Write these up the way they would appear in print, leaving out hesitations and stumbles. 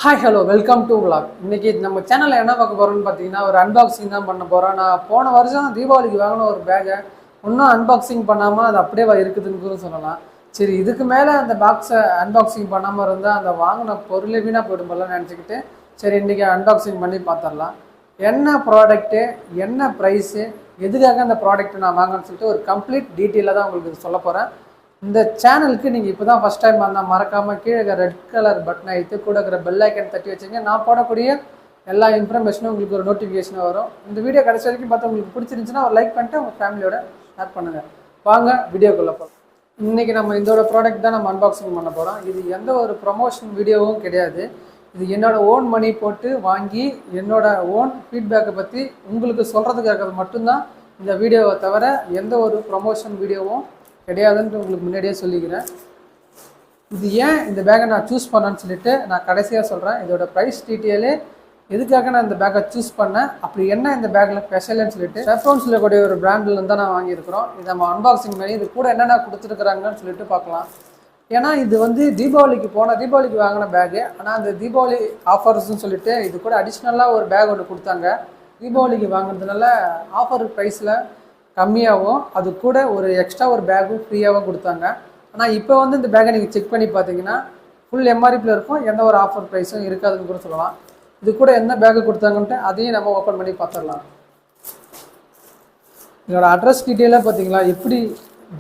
Hi hello welcome to vlog. இன்னைக்கு நம்ம சேனலில் என்ன பார்க்க போகிறோம்னு பார்த்தீங்கன்னா ஒரு அன்பாக்சிங் தான் பண்ண போகிறோம். நான் போன வருஷம் தீபாவளிக்கு வாங்கின ஒரு பேக்கை இன்னும் அன்பாக்சிங் பண்ணாமல் அது அப்படியே இருக்குதுன்னு கூட சொல்லலாம். சரி, இதுக்கு மேலே அந்த பாக்ஸை அன்பாக்சிங் பண்ணாமல் இருந்தால் அந்த வாங்கின பொருளை வீணாக போய்டும் போல நினச்சிக்கிட்டு சரி இன்றைக்கி அன்பாக்சிங் பண்ணி பார்த்துடலாம். என்ன ப்ராடக்ட்டு, என்ன ப்ரைஸு, எதுக்காக அந்த ப்ராடக்ட்டை நான் வாங்கன்னு சொல்லிட்டு ஒரு கம்ப்ளீட் டீட்டெயிலாக தான் உங்களுக்கு சொல்ல போகிறேன். இந்த சேனலுக்கு நீங்கள் இப்போ தான் ஃபஸ்ட் டைம் வந்தால் மறக்காமல் கீழே ரெட் கலர் பட்டனை எடுத்து கூட இருக்கிற பெல் ஐக்கன் தட்டி வச்சுங்க. நான் போடக்கூடிய எல்லா இன்ஃபர்மேஷனும் உங்களுக்கு ஒரு நோட்டிஃபிகேஷனாக வரும். இந்த வீடியோ கடைசி வரைக்கும் பார்த்து உங்களுக்கு பிடிச்சிருந்துச்சுன்னா ஒரு லைக் பண்ணிட்டு உங்கள் ஃபேமிலியோட ஷேர் பண்ணுங்கள். வாங்க வீடியோக்குள்ளே போகிறோம். இன்றைக்கி நம்ம இதோட ப்ராடக்ட் தான் நம்ம அன்பாக்சிங் பண்ண போகிறோம். இது எந்த ஒரு ப்ரொமோஷன் வீடியோவும் கிடையாது. இது என்னோடய ஓன் மணி போட்டு வாங்கி என்னோடய ஓன் ஃபீட்பேக்கை பற்றி உங்களுக்கு சொல்கிறதுக்காக மட்டும்தான் இந்த வீடியோவை தவிர எந்த ஒரு ப்ரொமோஷன் வீடியோவும் கிடையாதுன்ட்டு உங்களுக்கு முன்னாடியே சொல்லிக்கிறேன். இது ஏன் இந்த பேக்கை நான் சூஸ் பண்ணேன்னு சொல்லிட்டு நான் கடைசியாக சொல்கிறேன். இதோட ப்ரைஸ் டீட்டெயிலு, எதுக்காக நான் இந்த பேக்கை சூஸ் பண்ணேன், அப்படி என்ன இந்த பேக்கில் ஸ்பெஷல்னு சொல்லிட்டு செஃப்ரோன்ஸில் கூடிய ஒரு பிராண்டில் தான் நான் வாங்கியிருக்கிறோம். இது நம்ம அன்பாக்சிங் பண்ணி இது கூட என்னென்ன கொடுத்துருக்குறாங்கன்னு சொல்லிட்டு பார்க்கலாம். ஏன்னா இது தீபாவளிக்கு தீபாவளிக்கு வாங்கின பேக்கு. ஆனால் அந்த தீபாவளி ஆஃபர்ஸ்ன்னு சொல்லிட்டு இது கூட அடிஷ்னலாக ஒரு பேக் ஒன்று கொடுத்தாங்க. தீபாவளிக்கு வாங்கினதுனால ஆஃபர் ப்ரைஸில் கம்மியாகவும் அது கூட ஒரு எக்ஸ்ட்ரா ஒரு பேக்கும் ஃப்ரீயாகவும் கொடுத்தாங்க. ஆனால் இப்போ இந்த பேக்கை நீங்கள் செக் பண்ணி பார்த்தீங்கன்னா ஃபுல் எம்ஆர்பியில் இருக்கும், எந்த ஒரு ஆஃபர் ப்ரைஸும் இருக்காதுன்னு கூட சொல்லலாம். இது கூட என்ன பேக்கு கொடுத்தாங்கன்ட்டு அதையும் நம்ம ஓப்பன் பண்ணி பார்த்துடலாம். இதோட அட்ரஸ் டீட்டெயிலாக பார்த்தீங்களா எப்படி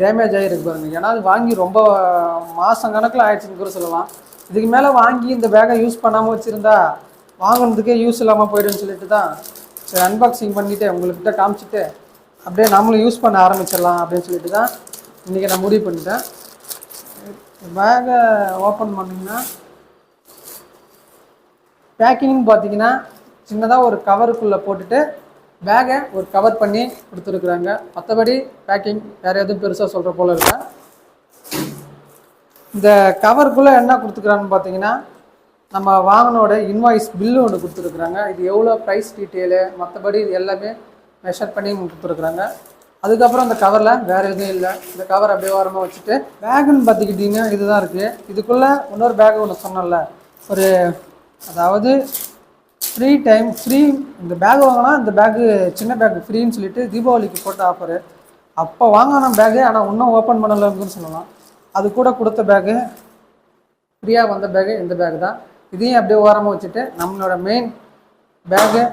டேமேஜ் ஆகிருக்கு பாருங்கள். ஏன்னா அது வாங்கி ரொம்ப மாதம் கணக்கில் ஆயிடுச்சுன்னு கூட சொல்லலாம். இதுக்கு மேலே வாங்கி இந்த பேக்கை யூஸ் பண்ணாமல் வச்சுருந்தா வாங்கினதுக்கே யூஸ் இல்லாமல் போய்டுன்னு சொல்லிட்டு தான் சரி அன்பாக்சிங் பண்ணிவிட்டு உங்கள்கிட்ட காமிச்சிட்டு அப்படியே நம்மளும் யூஸ் பண்ண ஆரம்பிச்சிடலாம் அப்படின்னு சொல்லிட்டு தான் இன்றைக்கி நான் முடிவு பண்ணிட்டேன். பேக்கை ஓப்பன் பண்ணிங்கன்னா பேக்கிங்னு பார்த்தீங்கன்னா சின்னதாக ஒரு கவருக்குள்ளே போட்டுட்டு பேக்கை ஒரு கவர் பண்ணி கொடுத்துருக்குறாங்க. மற்றபடி பேக்கிங் வேறு எதுவும் பெருசாக சொல்கிற போல் இல்லை. இந்த கவருக்குள்ளே என்ன கொடுத்துருக்குறான்னு பார்த்தீங்கன்னா நம்ம வாங்கினோட இன்வாய்ஸ் பில்லு ஒன்று கொடுத்துருக்குறாங்க. இது எவ்வளோ ப்ரைஸ் டீட்டெயிலு மற்றபடி இது எல்லாமே மெஷர் பண்ணி கொடுத்துருக்குறாங்க. அதுக்கப்புறம் அந்த கவரில் வேறு எதுவும் இல்லை. இந்த கவர் அப்படியே ஓரமாக வச்சுட்டு பேக்குன்னு பார்த்துக்கிட்டிங்கன்னா இதுதான் இருக்குது. இதுக்குள்ளே இன்னொரு பேக்கு ஒன்று சொன்னல ஒரு அதாவது ஃப்ரீ இந்த பேக் வாங்கினா இந்த பேக்கு சின்ன பேக்கு ஃப்ரீன்னு சொல்லிட்டு தீபாவளிக்கு போட்ட ஆஃபரு. அப்போ வாங்கின பேக்கு ஆனால் இன்னும் ஓப்பன் பண்ணலைன்னு சொல்லலாம். அது கூட கொடுத்த பேக்கு ஃப்ரீயாக வந்த பேக்கு இந்த பேக்கு தான். இதையும் அப்படியே ஓரமாக வச்சுட்டு நம்மளோட மெயின் பேக்கு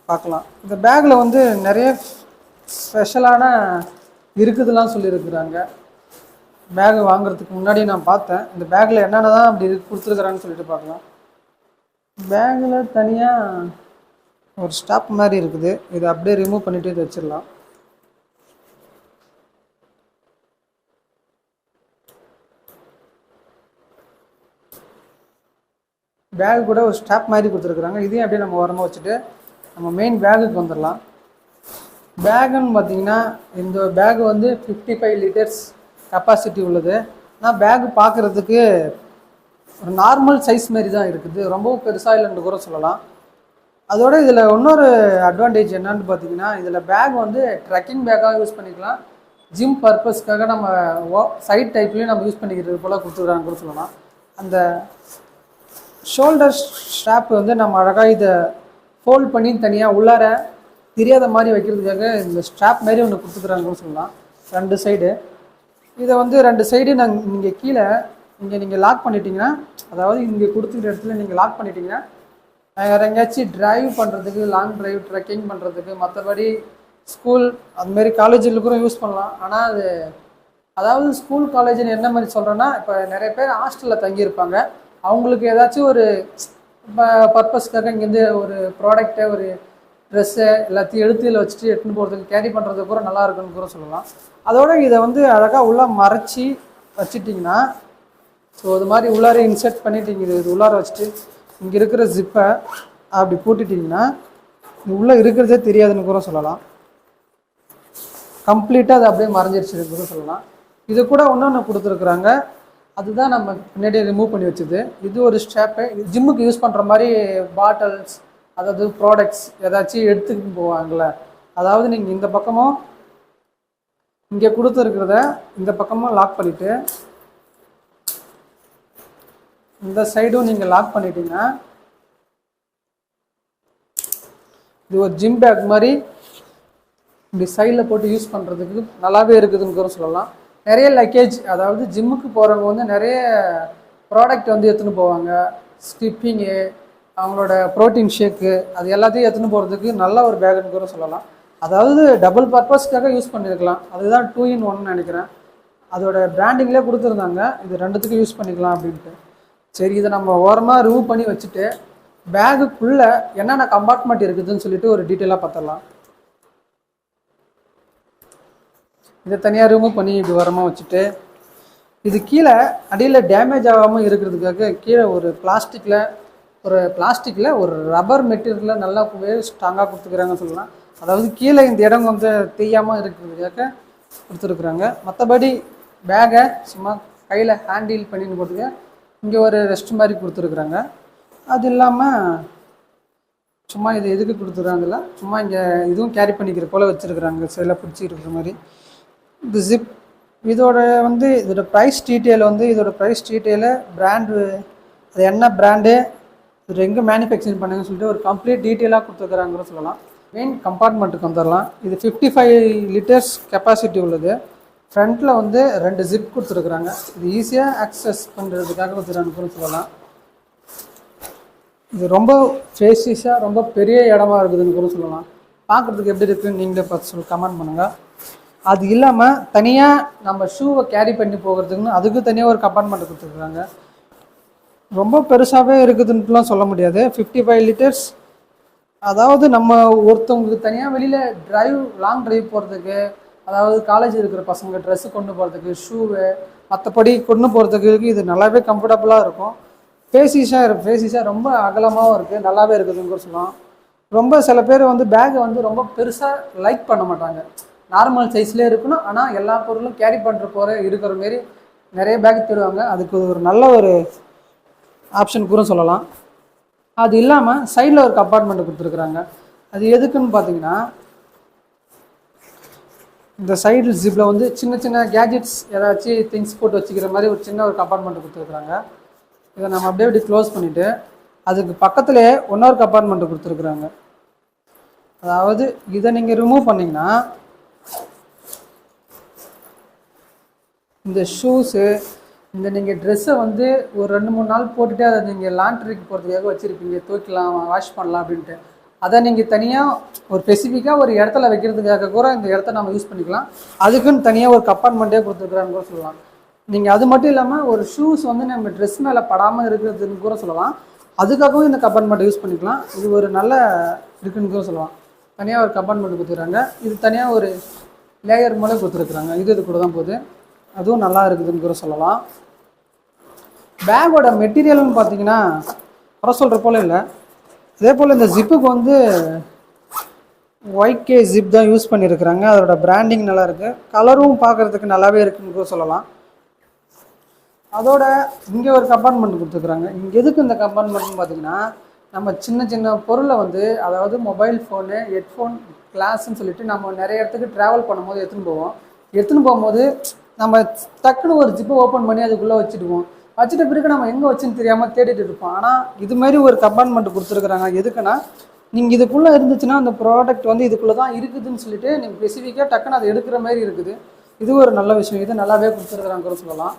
பார்க்கலாம். இந்த பேக்கில் நிறைய ஸ்பெஷலான இருக்குதுலாம் சொல்லியிருக்கிறாங்க. பேகு வாங்குறதுக்கு முன்னாடி நான் பார்த்தேன். இந்த பேக்கில் என்னென்ன தான் அப்படி கொடுத்துருக்குறாங்கன்னு சொல்லிட்டு பார்க்கலாம். பேக்கில் தனியாக ஒரு ஸ்டாப் மாதிரி இருக்குது. இதை அப்படியே ரிமூவ் பண்ணிவிட்டு இதை வச்சிடலாம். பேக் கூட ஒரு ஸ்டாப் மாதிரி கொடுத்துருக்குறாங்க. இதையும் அப்படியே நம்ம ஓரமாக வச்சுட்டு நம்ம மெயின் பேக்குக்கு வந்துடலாம். பேக்குன்னு பார்த்தீங்கன்னா இந்த பேக் 55 லிட்டர்ஸ் கெப்பாசிட்டி உள்ளது. ஆனால் பேக் பார்க்குறதுக்கு ஒரு நார்மல் சைஸ் மாரி தான் இருக்குது. ரொம்பவும் பெருசாக இல்லைன்னு கூட சொல்லலாம். அதோடு இதில் இன்னொரு அட்வான்டேஜ் என்னன்னு பார்த்தீங்கன்னா இதில் பேக் ட்ரெக்கிங் பேக்காக யூஸ் பண்ணிக்கலாம். ஜிம் பர்பஸ்க்காக நம்ம சைட் டைப்லேயும் நம்ம யூஸ் பண்ணிக்கிறது போல் கொடுத்துருக்காங்க கூட சொல்லலாம். அந்த ஷோல்டர் ஸ்ட்ராப் நம்ம அழகாக இதை ஃபோல்ட் பண்ணி தனியாக உள்ளார தெரியாத மாதிரி வைக்கிறதுக்காக இந்த ஸ்ட்ராப் மாதிரி ஒன்று கொடுத்துக்குறாங்கன்னு சொல்லலாம். ரெண்டு சைடு இதை ரெண்டு சைடு நீங்கள் கீழே நீங்கள் லாக் பண்ணிட்டீங்கன்னா, அதாவது இங்கே கொடுத்துக்கிற இடத்துல நீங்கள் லாக் பண்ணிட்டீங்கன்னா வேறு எங்கேயாச்சும் ட்ரைவ் பண்ணுறதுக்கு, லாங் ட்ரைவ் ட்ரெக்கிங் பண்ணுறதுக்கு, மற்றபடி ஸ்கூல் அதுமாரி காலேஜில் கூட யூஸ் பண்ணலாம். ஆனால் அதாவது ஸ்கூல் காலேஜில் என்ன மாதிரி சொல்கிறேன்னா, இப்போ நிறைய பேர் ஹாஸ்டலில் தங்கியிருப்பாங்க. அவங்களுக்கு ஏதாச்சும் ஒரு பர்பஸ்க்காக இங்கேருந்து ஒரு ப்ராடக்டை ஒரு ட்ரெஸ்ஸு எல்லாத்தையும் எடுத்துல வச்சுட்டு எடுத்துன்னு போகிறதுக்கு கேரி பண்ணுறதுக்கு கூட நல்லா இருக்குன்னு கூட சொல்லலாம். அதோடு இதை அழகாக உள்ளே மறைச்சி வச்சுட்டிங்கன்னா ஸோ அது மாதிரி உள்ளார இன்சர்ட் பண்ணிட்டீங்க. இது உள்ளார வச்சுட்டு இங்கே இருக்கிற ஜிப்பை அப்படி போட்டுட்டிங்கன்னா இது உள்ளே இருக்கிறதே தெரியாதுன்னு கூட சொல்லலாம். கம்ப்ளீட்டாக அது அப்படியே மறைஞ்சிருச்சுன்னு கூட சொல்லலாம். இது கூட ஒன்று கொடுத்துருக்குறாங்க. அதுதான் நம்ம பின்னாடியே ரிமூவ் பண்ணி வச்சுது. இது ஒரு ஸ்ட்ராப்பு. ஜிம்முக்கு யூஸ் பண்ணுற மாதிரி பாட்டில்ஸ், அதாவது ப்ராடக்ட்ஸ் ஏதாச்சும் எடுத்துக்கிட்டு போவாங்கள்ல, அதாவது நீங்கள் இந்த பக்கமும் இங்கே கொடுத்துருக்கிறத இந்த பக்கமும் லாக் பண்ணிவிட்டு இந்த சைடும் நீங்கள் லாக் பண்ணிட்டீங்கன்னா இது ஒரு ஜிம் பேக் மாதிரி இப்படி சைடில் போட்டு யூஸ் பண்ணுறதுக்கு நல்லாவே இருக்குதுன்னு கூட சொல்லலாம். நிறைய லக்கேஜ், அதாவது ஜிம்முக்கு போகிறவங்க வந்து நிறைய ப்ராடக்ட் வந்து எடுத்துன்னு போவாங்க. ஸ்கிப்பிங்கு, அவங்களோட ப்ரோட்டீன் ஷேக்கு, அது எல்லாத்தையும் எடுத்துன்னு போகிறதுக்கு நல்ல ஒரு பேக்குன்னு கூட சொல்லலாம். அதாவது டபுள் பர்பஸ்க்காக யூஸ் பண்ணியிருக்கலாம். அதுதான் 2 in 1 நினைக்கிறேன். அதோட பிராண்டிங்லேயே கொடுத்துருந்தாங்க, இது ரெண்டுத்துக்கும் யூஸ் பண்ணிக்கலாம் அப்படின்ட்டு. சரி, இதை நம்ம ஓரமாக ரிமூவ் பண்ணி வச்சுட்டு பேகுக்குள்ளே என்னென்ன கம்பார்ட்மெண்ட் இருக்குதுன்னு சொல்லிட்டு ஒரு டீட்டெயிலாக பார்த்துடலாம். இதை தனியாக ரிமூவ் பண்ணி இப்படி ஓரமாக வச்சுட்டு, இது கீழே அடியில் டேமேஜ் ஆகாமல் இருக்கிறதுக்காக கீழே ஒரு பிளாஸ்டிக்கில் ஒரு ரப்பர் மெட்டீரியலில் நல்லா ஸ்ட்ராங்காக கொடுத்துக்கிறாங்கன்னு சொல்லலாம். அதாவது கீழே இந்த இடம் வந்து தேயாமல் இருக்கிறதுக்காக கொடுத்துருக்குறாங்க. மற்றபடி பேகை சும்மா கையில் ஹேண்டில் பண்ணின்னு போகிறதுக்கு இங்கே ஒரு ரெஸ்ட் மாதிரி கொடுத்துருக்குறாங்க. அது இல்லாமல் சும்மா இது எதுக்கு கொடுத்துருக்காங்கல்ல, சும்மா இங்கே இதுவும் கேரி பண்ணிக்கிற போல் வச்சுருக்குறாங்க, சில பிடிச்சி இருக்கிற மாதிரி. இந்த ஜிப் இதோட ப்ரைஸ் டீட்டெயிலு பிராண்டு, அது என்ன பிராண்டு, இது எங்கே மேனுஃபேக்சரிங் பண்ணுங்கன்னு சொல்லிட்டு ஒரு கம்ப்ளீட் டீட்டெயிலாக கொடுத்துருக்குறாங்கன்னு சொல்லலாம். மெயின் கம்பார்ட்மெண்ட்டுக்கு வந்துடலாம். இது 55 லிட்டர்ஸ் கெப்பாசிட்டி உள்ளது. ஃப்ரண்ட்டில் 2 ஜிப் கொடுத்துருக்குறாங்க. இது ஈஸியாக ஆக்சஸ் பண்ணுறதுக்காக கொடுத்துருக்காங்கன்னு சொல்லலாம். இது ரொம்ப ஃபேஸிஸாக ரொம்ப பெரிய இடமா இருக்குதுன்னு கூட சொல்லலாம். பார்க்குறதுக்கு எப்படி இருக்குதுன்னு நீங்களே பார்த்து கமெண்ட் பண்ணுங்கள். அது இல்லாமல் தனியாக நம்ம ஷூவை கேரி பண்ணி போகிறதுக்குன்னு அதுக்கு தனியாக ஒரு கம்பார்ட்மெண்ட் கொடுத்துருக்குறாங்க. ரொம்ப பெருசாகவே இருக்குதுன்ட்டுலாம் சொல்ல முடியாது. 55 லிட்டர்ஸ், அதாவது நம்ம ஒருத்தவங்களுக்கு தனியாக வெளியில் லாங் ட்ரைவ் போகிறதுக்கு, அதாவது காலேஜ் இருக்கிற பசங்க ட்ரெஸ்ஸு கொண்டு போகிறதுக்கு, ஷூவு மற்றபடி கொண்டு போகிறதுக்கு இது நல்லாவே கம்ஃபர்டபுளாக இருக்கும். ஃபேஸிஸாக ரொம்ப அகலமாகவும் இருக்குது, நல்லாவே இருக்குதுன்னு கூட சொல்லலாம். ரொம்ப சில பேர் பேகை ரொம்ப பெருசாக லைக் பண்ண மாட்டாங்க, நார்மல் சைஸ்லேயே இருக்கணும், ஆனால் எல்லா பொருளும் கேரி பண்ணுற இருக்கிற மாரி நிறைய பேக் தருவாங்க. அதுக்கு ஒரு நல்ல ஒரு ஆப்ஷன் கூட சொல்லலாம். அது இல்லாமல் சைடில் ஒரு கம்பார்ட்மெண்ட் கொடுத்துருக்குறாங்க. அது எதுக்குன்னு பார்த்தீங்கன்னா, இந்த சைடு ஜிப்பில் சின்ன சின்ன கேஜெட்ஸ் ஏதாச்சும் திங்ஸ் போட்டு வச்சுக்கிற மாதிரி ஒரு சின்ன ஒரு கம்பார்ட்மெண்ட் கொடுத்துருக்குறாங்க. இதை நம்ம அப்படியே க்ளோஸ் பண்ணிவிட்டு அதுக்கு பக்கத்துலேயே இன்னொரு கம்பார்ட்மெண்ட் கொடுத்துருக்குறாங்க. அதாவது இதை நீங்கள் ரிமூவ் பண்ணிங்கன்னா இந்த ஷூஸு, இந்த நீங்கள் ட்ரெஸ்ஸை ஒரு 2-3 நாள் போட்டுட்டு அதை நீங்கள் லாண்ட்ரிக்கு போகிறதுக்காக வச்சுருப்பீங்க, துவைக்கலாம், வாஷ் பண்ணலாம் அப்படின்ட்டு. அதை நீங்கள் தனியாக ஒரு ஸ்பெசிஃபிக்காக ஒரு இடத்துல வைக்கிறதுக்காக கூட இந்த இடத்த நம்ம யூஸ் பண்ணிக்கலாம். அதுக்குன்னு தனியாக ஒரு கம்பார்ட்மெண்ட்டே கொடுத்துருக்குறான்னு கூட சொல்லலாம். நீங்கள் அது மட்டும் இல்லாமல் ஒரு ஷூஸ் நம்ம ட்ரெஸ் மேலே படாமல் இருக்கிறதுன்னு கூட சொல்லலாம், அதுக்காகவும் இந்த கம்பார்ட்மெண்ட்டை யூஸ் பண்ணிக்கலாம். இது ஒரு நல்ல இருக்குன்னு கூட சொல்லலாம். தனியாக ஒரு கம்பார்ட்மெண்ட் கொடுத்துருக்காங்க. இது தனியாக ஒரு லேயர் மூலம் கொடுத்துருக்குறாங்க. இது கூட தான் போகுது, அதுவும் நல்லா இருக்குதுன்னு கூட சொல்லலாம். பேக்கோட மெட்டீரியல்னு பார்த்தீங்கன்னா குறை சொல்கிற போல் இல்லை. அதே போல் இந்த ஜிப்புக்கு YK ஜிப் தான் யூஸ் பண்ணியிருக்கிறாங்க. அதோட பிராண்டிங் நல்லா இருக்குது, கலரும் பார்க்குறதுக்கு நல்லாவே இருக்குன்னு கூட சொல்லலாம். அதோட இங்கே ஒரு கம்பார்ட்மெண்ட் கொடுத்துருக்குறாங்க. இங்கே எதுக்கு இந்த கம்பார்ட்மெண்ட்னு பார்த்தீங்கன்னா, நம்ம சின்ன சின்ன பொருளை அதாவது மொபைல் ஃபோனு, ஹெட்ஃபோன், கிளாஸ்ன்னு சொல்லிட்டு நம்ம நிறைய இடத்துக்கு ட்ராவல் பண்ணும்போது எடுத்துன்னு போகும்போது நம்ம டக்குன்னு ஒரு ஜிப்பை ஓப்பன் பண்ணி அதுக்குள்ளே வச்சுட்ட பிறகு நம்ம எங்கே வச்சுன்னு தெரியாமல் தேடிட்டு இருப்போம். ஆனால் இது மாதிரி ஒரு கம்பார்ட்மெண்ட் கொடுத்துருக்குறாங்க. எதுக்குன்னா, நீங்கள் இதுக்குள்ளே இருந்துச்சுன்னா அந்த ப்ராடக்ட் இதுக்குள்ளே தான் இருக்குதுன்னு சொல்லிட்டு நீங்கள் ஸ்பெசிஃபிக்காக டக்குன்னு அதை எடுக்கிற மாதிரி இருக்குது. இது ஒரு நல்ல விஷயம். இது நல்லாவே கொடுத்துருக்குறாங்க கூட சொல்லலாம்.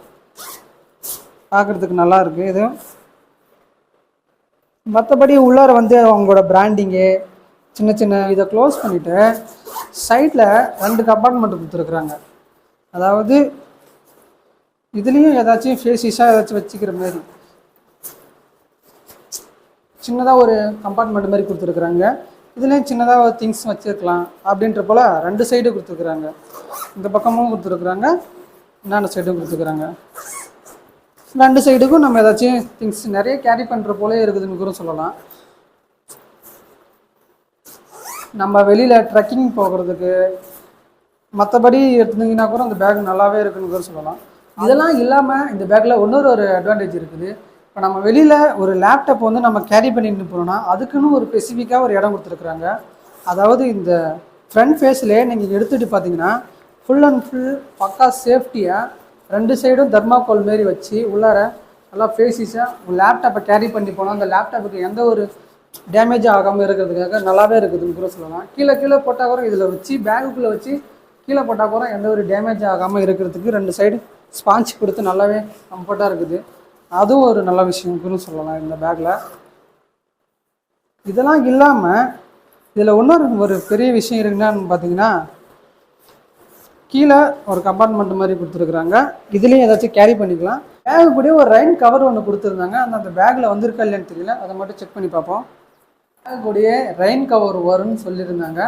பார்க்குறதுக்கு நல்லா இருக்குது இது. மற்றபடி உள்ளார அவங்களோட பிராண்டிங்கு சின்ன சின்ன இதை க்ளோஸ் பண்ணிவிட்டு சைடில் 2 கம்பார்ட்மெண்ட் கொடுத்துருக்குறாங்க. அதாவது இதுலேயும் ஏதாச்சும் ஃபேஸிஸாக ஏதாச்சும் வச்சுக்கிற மாதிரி சின்னதாக ஒரு கம்பார்ட்மெண்ட் மாதிரி கொடுத்துருக்குறாங்க. இதுலேயும் சின்னதாக திங்ஸ் வச்சுருக்கலாம் அப்படின்ற போல் 2 சைடு கொடுத்துருக்குறாங்க. இந்த பக்கமும் கொடுத்துருக்குறாங்க, இன்னொரு சைடும் கொடுத்துருக்குறாங்க. 2 சைடுக்கும் நம்ம ஏதாச்சும் திங்ஸ் நிறைய கேரி பண்ணுற போலே இருக்குதுன்னு கூட சொல்லலாம். நம்ம வெளியில் ட்ரெக்கிங் போகிறதுக்கு மற்றபடி எடுத்துட்டிங்கன்னா கூட அந்த பேக் நல்லாவே இருக்குன்னு கூட சொல்லலாம். இதெல்லாம் இல்லாமல் இந்த பேக்கில் ஒரு அட்வான்டேஜ் இருக்குது. இப்போ நம்ம வெளியில் ஒரு லேப்டாப் நம்ம கேரி பண்ணிட்டு போகிறோம்னா அதுக்குன்னு ஒரு ஸ்பெசிஃபிக்காக ஒரு இடம் கொடுத்துருக்குறாங்க. அதாவது இந்த ஃப்ரண்ட் ஃபேஸ்லேயே நீங்கள் எடுத்துகிட்டு பார்த்தீங்கன்னா ஃபுல் அண்ட் ஃபுல் பக்கா சேஃப்டியாக 2 சைடும் தர்மாக்கோல் மாரி வச்சு உள்ளார நல்லா ஃபேஸிஸாக உங்கள் லேப்டாப்பை கேரி பண்ணி போனால் அந்த லேப்டாப்புக்கு எந்த ஒரு டேமேஜ் ஆகாமல் இருக்கிறதுக்காக நல்லாவே இருக்குதுன்னு கூட சொல்லலாம். கீழே கீழே போட்டால் கூட இதில் வச்சு பேகுக்குள்ளே வச்சு கீழே போட்டால் கூட எந்த ஒரு டேமேஜ் ஆகாமல் இருக்கிறதுக்கு 2 சைடு ஸ்பாஞ்ச் கொடுத்து நல்லாவே கம்ஃபர்ட்டாக இருக்குது. அதுவும் ஒரு நல்ல விஷயம்னு சொல்லலாம் இந்த பேக்கில். இதெல்லாம் இல்லாமல் இதில் இன்னொரு ஒரு பெரிய விஷயம் இருக்குன்னு பார்த்தீங்கன்னா, கீழே ஒரு கம்பார்ட்மெண்ட் மாதிரி கொடுத்துருக்குறாங்க. இதுலேயும் ஏதாச்சும் கேரி பண்ணிக்கலாம். பேகு கூட ஒரு ரெயின் கவர் ஒன்று கொடுத்துருந்தாங்க. அந்த பேக்கில் வந்திருக்கா இல்லைன்னு தெரியல, அதை மட்டும் செக் பண்ணி பார்ப்போம். பேக் கூடயே ரெயின் கவர் வரும்னு சொல்லியிருந்தாங்க.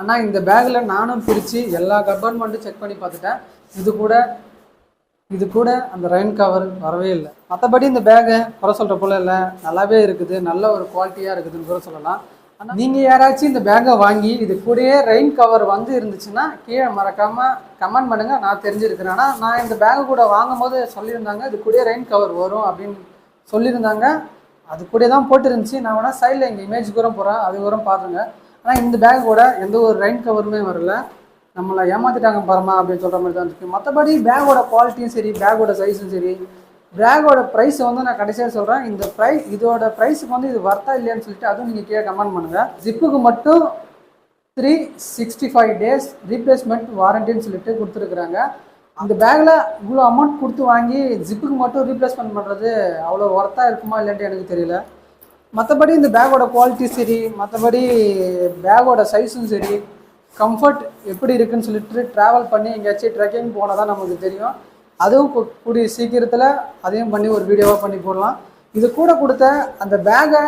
ஆனால் இந்த பேக்கில் நானும் பிரித்து எல்லா கம்பார்ட்மெண்ட்டும் செக் பண்ணி பார்த்துட்டேன். இது கூட அந்த ரெயின் கவர் வரவே இல்லை. மற்றபடி இந்த பேக்கை குறை சொல்கிற போல இல்லை, நல்லாவே இருக்குது, நல்ல ஒரு குவாலிட்டியாக இருக்குதுன்னு கூட சொல்லலாம். ஆனால் நீங்கள் யாராச்சும் இந்த பேக்கை வாங்கி இது கூடயே ரெயின் கவர் வந்து இருந்துச்சுன்னா கீழே மறக்காமல் கமெண்ட் பண்ணுங்கள், நான் தெரிஞ்சிருக்கிறேன். ஆனால் நான் இந்த பேக்கை கூட வாங்கும் போது சொல்லியிருந்தாங்க இது கூடயே ரெயின் கவர் வரும் அப்படின்னு சொல்லியிருந்தாங்க. அது கூட தான் போட்டுருந்துச்சு. நான் வேணால் சைடில் எங்கள் இமேஜ் கூட போகிறேன், அது கூட பாருங்க. ஆனால் இந்த பேக் கூட எந்த ஒரு ரெயின் கவருமே வரல. நம்மளை ஏமாற்றிட்டாங்க பாருமா அப்படின்னு சொல்கிற மாதிரி தான் இருக்குது. மற்றபடி பேக்கோட குவாலிட்டியும் சரி, பேக்கோட சைஸும் சரி, பேக்கோட ப்ரைஸை வந்து நான் கடைசியாக சொல்கிறேன். இதோட ப்ரைஸுக்கு வந்து இது வர்த்தா இல்லையான்னு சொல்லிட்டு அதுவும் நீங்கள் கீழே கமெண்ட் பண்ணுங்கள். ஜிப்புக்கு மட்டும் 365 days ரீப்ளேஸ்மெண்ட் வாரண்டின்னு சொல்லிட்டு கொடுத்துருக்குறாங்க. அந்த பேக்கில் இவ்வளோ அமௌண்ட் கொடுத்து வாங்கி ஜிப்புக்கு மட்டும் ரீப்ளேஸ்மெண்ட் பண்ணுறது அவ்வளோ ஒர்த்தாக இருக்குமா இல்லைன்ட்டு எனக்கு தெரியல. மற்றபடி இந்த பேக்கோட குவாலிட்டி சரி, மற்றபடி பேக்கோட சைஸும் சரி, கம்ஃபர்ட் எப்படி இருக்குன்னு சொல்லிட்டு ட்ராவல் பண்ணி எங்கேயாச்சும் ட்ரெக்கிங் போனால் தான் நமக்கு தெரியும். அதுவும் கூடிய சீக்கிரத்தில் அதையும் பண்ணி ஒரு வீடியோவாக பண்ணி போடலாம். இது கூட கொடுத்த அந்த பேக்கை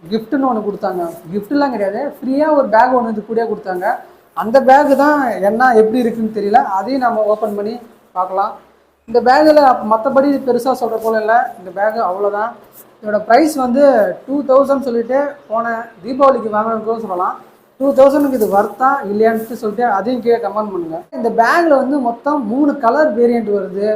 கிஃப்ட்டுன்னு ஒன்று கொடுத்தாங்க. கிஃப்ட்லாம் கிடையாது, ஃப்ரீயாக ஒரு பேக் ஒன்று இது கூட கொடுத்தாங்க. அந்த பேக்கு தான் என்ன எப்படி இருக்குன்னு தெரியல, அதையும் நம்ம ஓப்பன் பண்ணி பார்க்கலாம். இந்த பேக்கில் மற்றபடி பெருசாக சொல்கிற போல இல்லை. இந்த பேக்கு அவ்வளோதான். இதோட ப்ரைஸ் வந்து 2000 சொல்லிட்டு போன தீபாவளிக்கு வாங்கணும்னு சொல்லலாம். 2000க்கு இது வர்த்தா இல்லையான்னு சொல்லிட்டு அதையும் கீழே கமெண்ட் பண்ணுங்கள். இந்த பேக்கில் வந்து மொத்தம் 3 கலர் வேரியண்ட் வருது.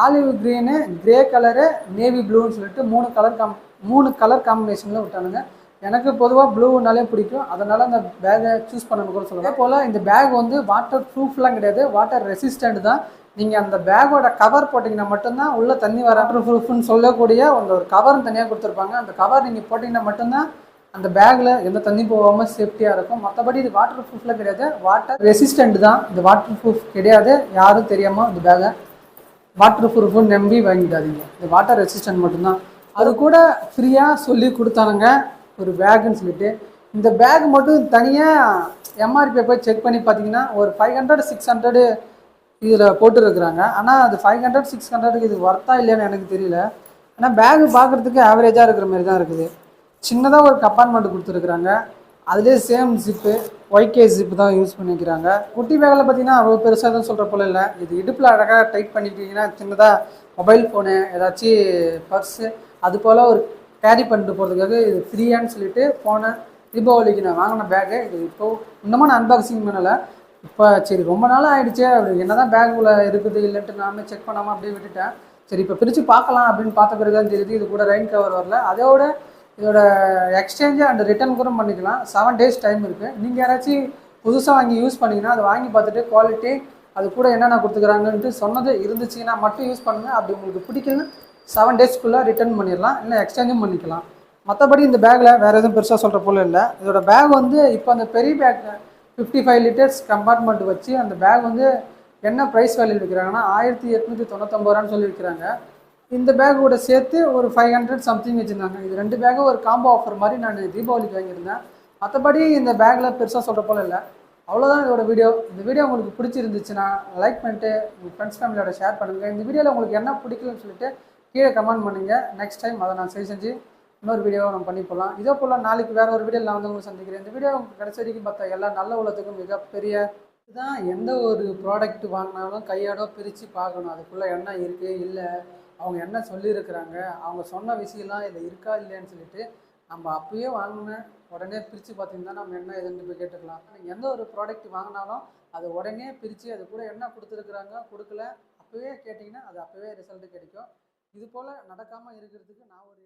Olive green, grey colour, navy ப்ளூன்னு சொல்லிட்டு 3 கலர் காம்பினேஷனில் விட்டானுங்க. எனக்கு பொதுவாக ப்ளூனாலே பிடிக்கும், அதனால் அந்த பேக்கை சூஸ் பண்ணணும் கூட சொல்லலாம். அதே போல் இந்த பேக் வந்து வாட்டர் ப்ரூஃப்லாம் கிடையாது, வாட்டர் ரெசிஸ்டண்ட் தான். நீங்கள் அந்த பேக்கோட கவர் போட்டிங்கன்னா மட்டும்தான் உள்ளே தண்ணி வர வாட்டர் ப்ரூஃப்னு சொல்லக்கூடிய அந்த ஒரு கவரும் தனியாக கொடுத்துருப்பாங்க. அந்த கவர் நீங்கள் போட்டிங்கன்னா மட்டும்தான் அந்த பேக்கில் எந்த தண்ணி போகாமல் சேஃப்டியாக இருக்கும். மற்றபடி இது வாட்டர் ப்ரூஃபில் கிடையாது, வாட்டர் ரெசிஸ்டண்ட் தான். இது வாட்டர் ப்ரூஃப் கிடையாது. யாரும் தெரியாமல் இந்த பேக்கை வாட்டர் ப்ரூஃப்னு நம்பி வாங்கிடாதீங்க. இது வாட்டர் ரெசிஸ்டன்ட் மட்டும்தான். அது கூட ஃப்ரீயாக சொல்லி கொடுத்தானுங்க ஒரு பேக்குன்னு சொல்லிட்டு. இந்த பேக் மட்டும் தனியாக எம்ஆர்பியை போய் செக் பண்ணி பார்த்தீங்கன்னா ஒரு 500-600 இதில் போட்டுருக்குறாங்க. ஆனால் அது 500-600க்கு இது வர்த்தா இல்லையான்னு எனக்கு தெரியல. ஆனால் பேகு பார்க்குறதுக்கு ஆவரேஜாக இருக்கிற மாதிரி தான் இருக்குது. சின்னதாக ஒரு கம்பார்ட்மெண்ட் கொடுத்துருக்குறாங்க. அதுலேயே சேம் ஜிப்பு, ஒய்கே ஜிப்பு தான் யூஸ் பண்ணிக்கிறாங்க. குட்டி பேக்கில் பார்த்தீங்கன்னா அவ்வளோ பெருசாக தான் சொல்கிற போல இல்லை. இது இடுப்பில் அழகாக டைட் பண்ணிக்கிட்டிங்கன்னா சின்னதாக மொபைல் ஃபோனு, ஏதாச்சும் பர்ஸு, அது போல் ஒரு கேரி பண்ணிட்டு போகிறதுக்காக இது ஃப்ரீயான்னு சொல்லிட்டு போன தீபாவளிக்கு நான் வாங்கின பேக்கு. இது இப்போது இன்னமும் நான் அன்பாக்சிங் பண்ணலை. இப்போ சரி ரொம்ப நாள் ஆகிடுச்சு, அப்படி என்ன தான் பேக்குள்ளே இருக்குது இல்லைன்ட்டு நானும் செக் பண்ணாமல் அப்படியே விட்டுட்டேன். சரி இப்போ பிரித்து பார்க்கலாம் அப்படின்னு பார்த்த பிறகு தான் தெரியுது இது கூட ரெயின் கவர் வரல. அதோட இதோட எக்ஸ்சேஞ்சு அண்ட் ரிட்டர்ன் கூட பண்ணிக்கலாம். 7 days டைம் இருக்குது. நீங்கள் யாராச்சும் புதுசாக வாங்கி யூஸ் பண்ணிங்கன்னா அதை வாங்கி பார்த்துட்டு குவாலிட்டி அது கூட என்னென்ன கொடுத்துக்கிறாங்கன்ட்டு சொன்னது இருந்துச்சுன்னா மட்டும் யூஸ் பண்ணுங்கள். அப்படி உங்களுக்கு பிடிக்கலன்னு 7 daysக்குள்ளே ரிட்டர்ன் பண்ணிடலாம், இல்லை எக்ஸ்சேஞ்சும் பண்ணிக்கலாம். மற்றபடி இந்த பேக்கில் வேறு எதுவும் பெருசாக சொல்கிற போல இல்லை. இதோட பேக் வந்து இப்போ அந்த பெரிய பேக் 55 liters கம்பார்ட்மெண்ட் வச்சு அந்த பேக் வந்து என்ன ப்ரைஸ் வேல்யூ விற்கிறாங்கன்னா 1899 சொல்லியிருக்கிறாங்க. இந்த பேக்கோட சேர்த்து ஒரு 500 சம்திங் வச்சுருந்தாங்க. இது 2 பேக்கும் ஒரு காம்போ ஆஃபர் மாதிரி நான் தீபாவளிக்கு வாங்கியிருந்தேன். மற்றபடி இந்த பேக்கில் பெருசாக சொல்கிற போல இல்லை. அவ்வளோதான் இதோட வீடியோ. இந்த வீடியோ உங்களுக்கு பிடிச்சிருந்துச்சுன்னா லைக் பண்ணிட்டு உங்கள் ஃப்ரெண்ட்ஸ் ஃபேமிலியோட ஷேர் பண்ணுங்கள். இந்த வீடியோவில் உங்களுக்கு என்ன பிடிக்கலன்னு சொல்லிட்டு கீழே கமெண்ட் பண்ணுங்கள். நெக்ஸ்ட் டைம் அதை நான் செஞ்சு இன்னொரு வீடியோவை நம்ம பண்ணி போகலாம். இதே போல் நாளைக்கு வேறு ஒரு வீடியோவில் நான் வந்து உங்களுக்கு சந்திக்கிறேன். இந்த வீடியோ உங்களுக்கு கடைசி வரைக்கும் பார்த்தா எல்லா நல்ல உலகத்துக்கும் மிகப்பெரிய இதுதான். எந்த ஒரு ப்ராடக்ட் வாங்கினாலும் கையோட பிரித்து பார்க்கணும், அதுக்குள்ளே என்ன இருக்குது இல்லை, அவங்க என்ன சொல்லியிருக்கிறாங்க, அவங்க சொன்ன விஷயம்லாம் இதில் இருக்கா இல்லையான்னு சொல்லிட்டு நம்ம அப்பயே வாங்கின உடனே பிரித்து பார்த்தீங்கன்னா நம்ம என்ன எதுன்னு போய் கேட்டுக்கலாம். எந்த ஒரு ப்ராடக்ட் வாங்கினாலும் அதை உடனே பிரித்து அது கூட என்ன கொடுத்துருக்குறாங்க கொடுக்கல அப்போவே கேட்டிங்கன்னா அது அப்போவே ரிசல்ட்டு கிடைக்கும். இது போல் நடக்காமல் இருக்கிறதுக்கு நான் ஒரு